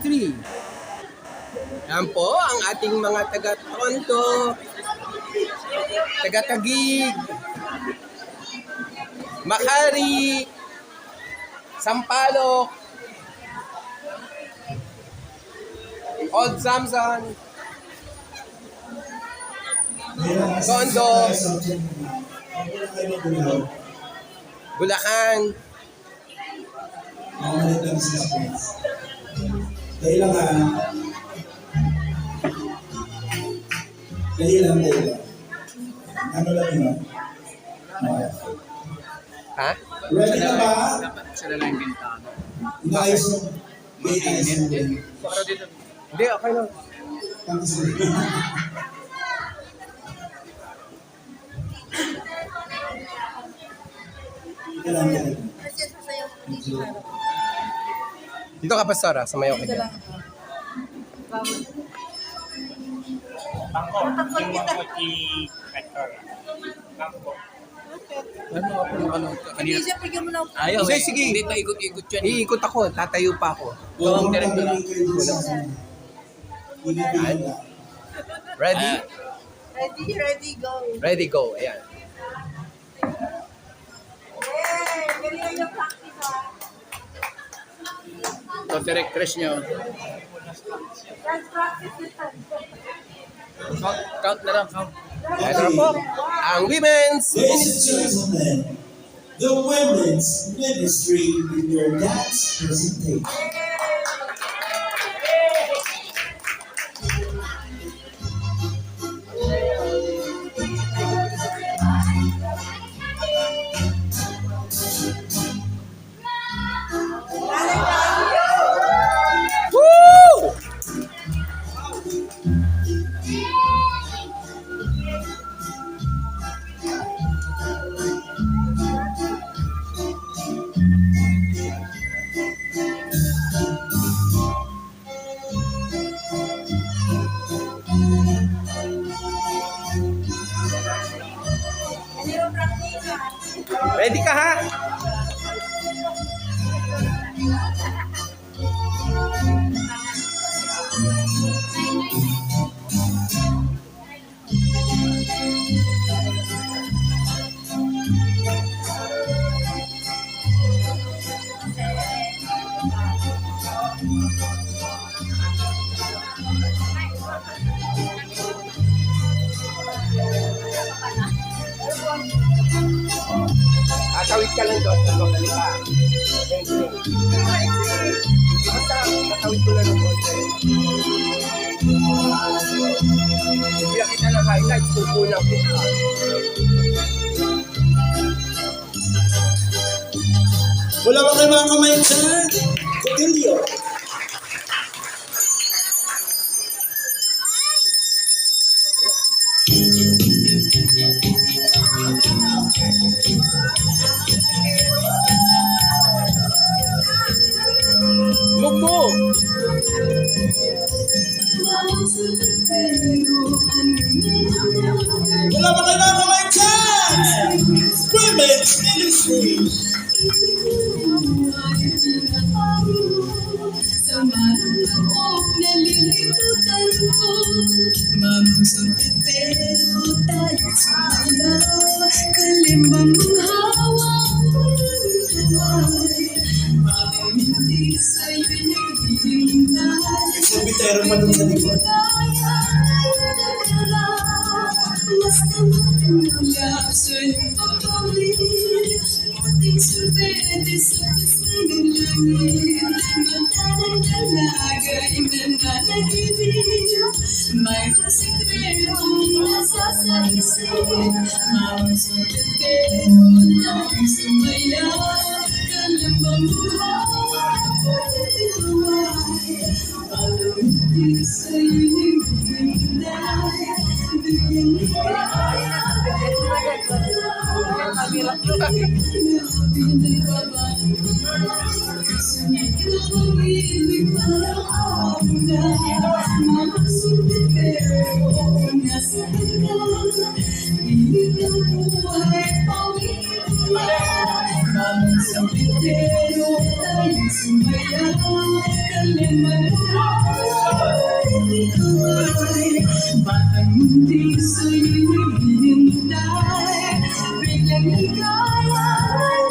Ministry. Yan po ang ating mga taga-Toronto, taga-Taguig, Makati, Sampaloc, Old Samson, Tondo, Bulacan. Dahil lang dahil lang. Ano lang yun? Ha? Ready na ba? Sila lang yung bintana. Inaayos mo. Inaayos mo. Para dito. Hindi, okay lang. Dito ka, Pastora, sa mayaw ka dyan. Bangko. Yung mga Hector. Bangko. Ano ako ng ano? Hindi siya, bigyan mo na ako. Ayaw Sige, eh. sige. Hindi tayo ikot-ikot yan. Iikot ako, tatayo pa ako. Buwang direct na lang. Ready? Ready, go. Ready, go. Ayan. Yay! Galing yung practice, ha? So, direct crush nyo. Let's practice this time. Count na lang, count. Ito na po, ang Women's Ladies and gentlemen, the Women's Ministry with your dance presentation. Woo! Ano yung practice, ha? Ready ka ha? Tatawid ka lang doon. Tatawid ka. Basta, tatawid ko lang ng konti. Bigyan kita ng highlights. Kukulang kita. Wala ba kayo mga kamay dyan? Cotilio. Mugmug! Wala ba kayo mga kamay dyan? Women's Ministry. Kalimbang hawak hindi sa'yo hinihintay. Sorbitero pa dun sa likod. Basta magmula sa'yo papawid. Puting sorbete sa kasingin langit. Mata ng dalaga'y nananaginip. Mayroong sikretong nasa sa isip. Mawang sorbetero tayo sumaya. Kalambang buhay, walang hindi sa'yo naghihintay. Bigyan ligaya, sunod na pag-ibig parang araw na. Mga sorbetero, nasa ka. Pilit ang buhay, pawin na. Mga sorbetero, tayo sumaya. Kalimbang buhay. ikaw ay batang hindi sa'yo hinintay. Biglang hikaya ay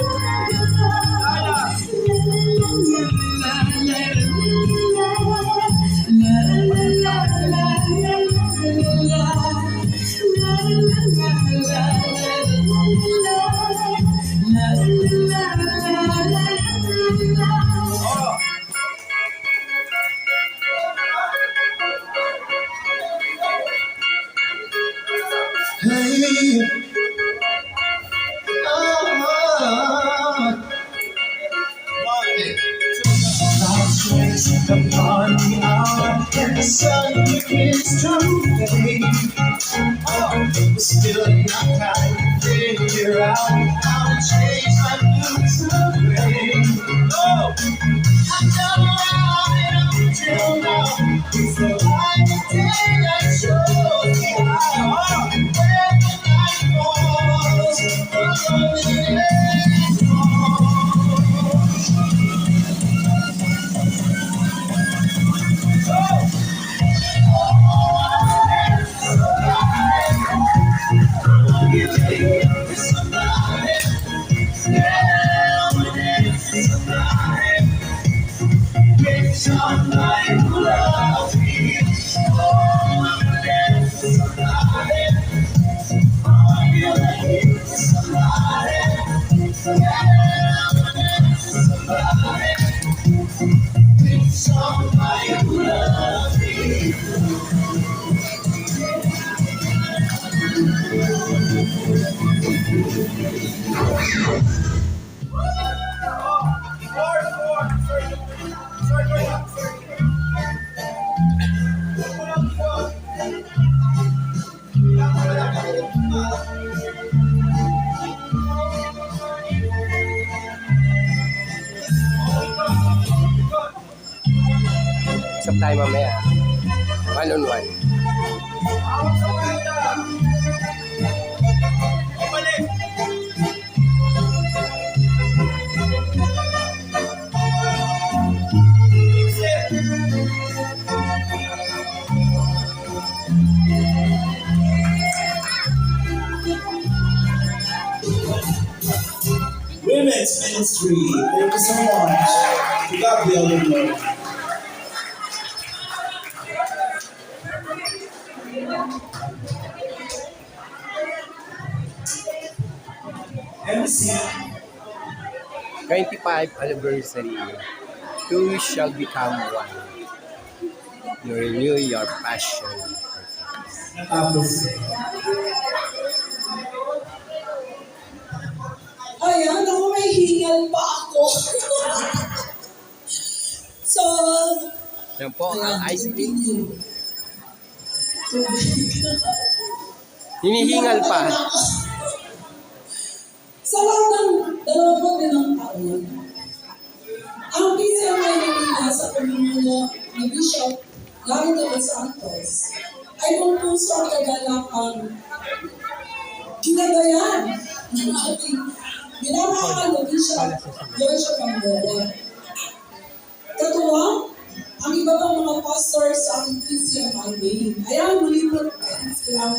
Hey, clouds rest upon the hour and the sun begins to fade. But still not time to figure out how to change my blues to gray. I've done right until now. It's the light of day that shows me how. When the night falls, the end falls. Somebody who loves me. Oh, I'm somebody. Oh, I feel like somebody. Yeah, I'm somebody. Somebody who loves me. Isang tayo mamaya. One on one. Women's Ministry, thank you so much. To God be all the glory. MC. 25th anniversary. Two shall become one. You renew your passion. Tapos, Ayan, ako may hingal pa ako. So, Yan po ang ice cream. Hinihingal pa. Sa loob ng 21 taon, ang PCMI na sa pamumuno ni Bishop Larry de los Santos ay kung puso at kagalakang ginagayan ng ating minamahal na Bishop George Pangbola. Katuwa, ang iba pang mga pastors sa ating PCMI main. Ayan, muli po silang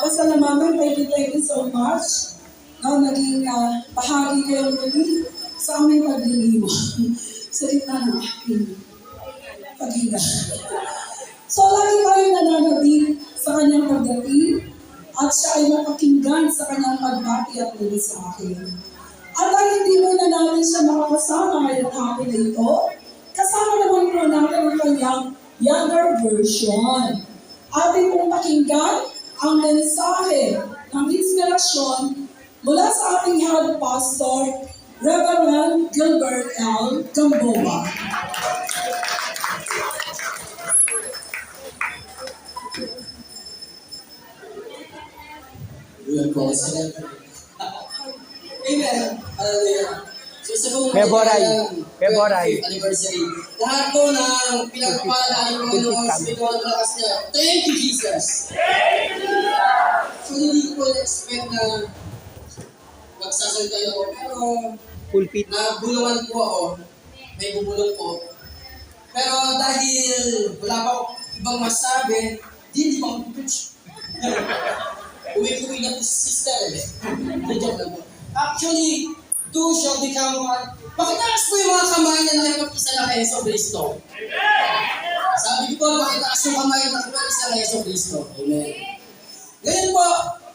pasalamatan. Thank you so much. No, naging bahagi kayo muli sa aming pagliliwan sa gitna ng aking paghinga. So, lagi tayong nananabik sa kanyang pagdating at siya ay mapakinggan sa kanyang pagbati at muli sa akin. At dahil hindi muna natin siya makakasama ngayong hapon na ito, kasama naman po natin ang kanyang younger version. Ating pong pakinggan ang mensahe ng inspirasyon mula sa ating head pastor, Reverend Gilbert L. Gamboa. Amen. Hallelujah. So sa February. February. Anniversary. Lahat po ng pinagpapala ng Panginoon sa spiritual na lakas niya. Thank you, Jesus. So hindi ko expect na magsasalita ako. Pero Pulpit. nabulungan po ako. May bubulong po. Pero dahil wala pa ako, ibang masabi, di ba mag-preach? Uwi-uwi na po si sister eh. Joke lang po. Actually, two shall become one. Pakitaas po yung mga kamay na nakipag-isa na kay Yeso Cristo. Sabi ko po, pakitaas yung kamay na nakipag-isa na kay Yeso Cristo. Amen.